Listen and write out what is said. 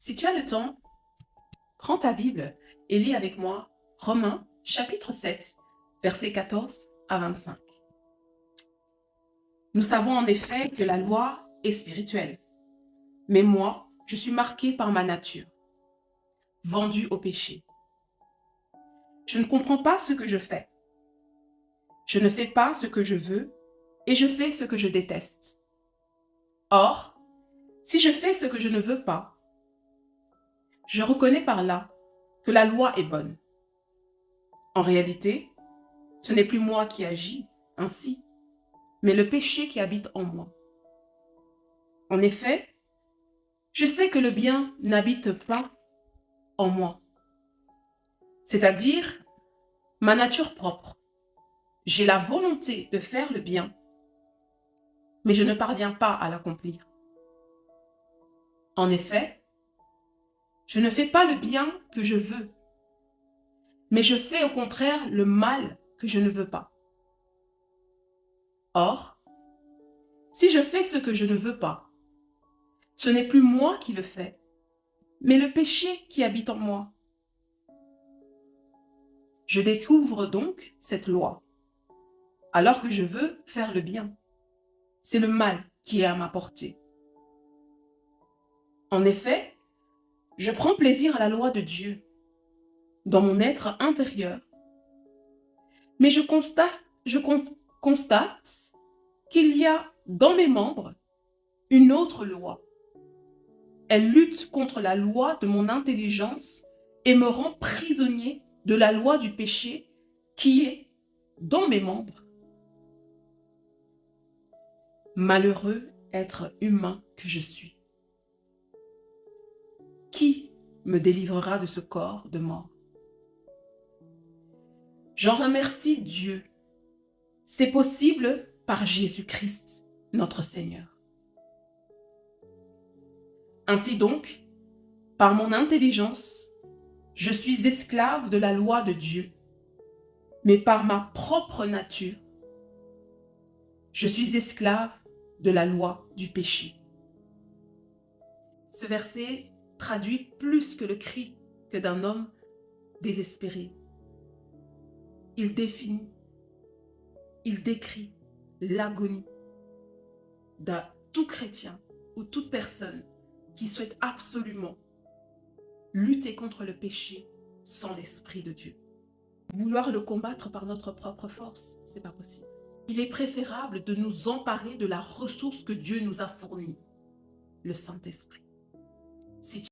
Si tu as le temps, prends ta Bible et lis avec moi Romains chapitre 7, versets 14 à 25. Nous savons en effet que la loi est spirituelle, mais moi, je suis marqué par ma nature, vendu au péché. Je ne comprends pas ce que je fais. Je ne fais pas ce que je veux et je fais ce que je déteste. Or, si je fais ce que je ne veux pas, je reconnais par là que la loi est bonne. En réalité, ce n'est plus moi qui agis ainsi, mais le péché qui habite en moi. En effet, je sais que le bien n'habite pas en moi, c'est-à-dire ma nature propre. J'ai la volonté de faire le bien, mais je ne parviens pas à l'accomplir. En effet, je ne fais pas le bien que je veux, mais je fais au contraire le mal que je ne veux pas. Or, si je fais ce que je ne veux pas, ce n'est plus moi qui le fais, mais le péché qui habite en moi. Je découvre donc cette loi, alors que je veux faire le bien. C'est le mal qui est à ma portée. En effet, je prends plaisir à la loi de Dieu dans mon être intérieur, mais je constate qu'il y a dans mes membres une autre loi. Elle lutte contre la loi de mon intelligence et me rend prisonnier de la loi du péché qui est dans mes membres. Malheureux être humain que je suis. Qui me délivrera de ce corps de mort? J'en remercie Dieu. C'est possible par Jésus-Christ, notre Seigneur. Ainsi donc, par mon intelligence, je suis esclave de la loi de Dieu, mais par ma propre nature, je suis esclave de la loi du péché. Ce verset traduit plus que le cri que d'un homme désespéré. Il définit, il décrit l'agonie d'un tout chrétien ou toute personne qui souhaite absolument lutter contre le péché sans l'Esprit de Dieu. Vouloir le combattre par notre propre force, c'est pas possible. Il est préférable de nous emparer de la ressource que Dieu nous a fournie, le Saint-Esprit. Si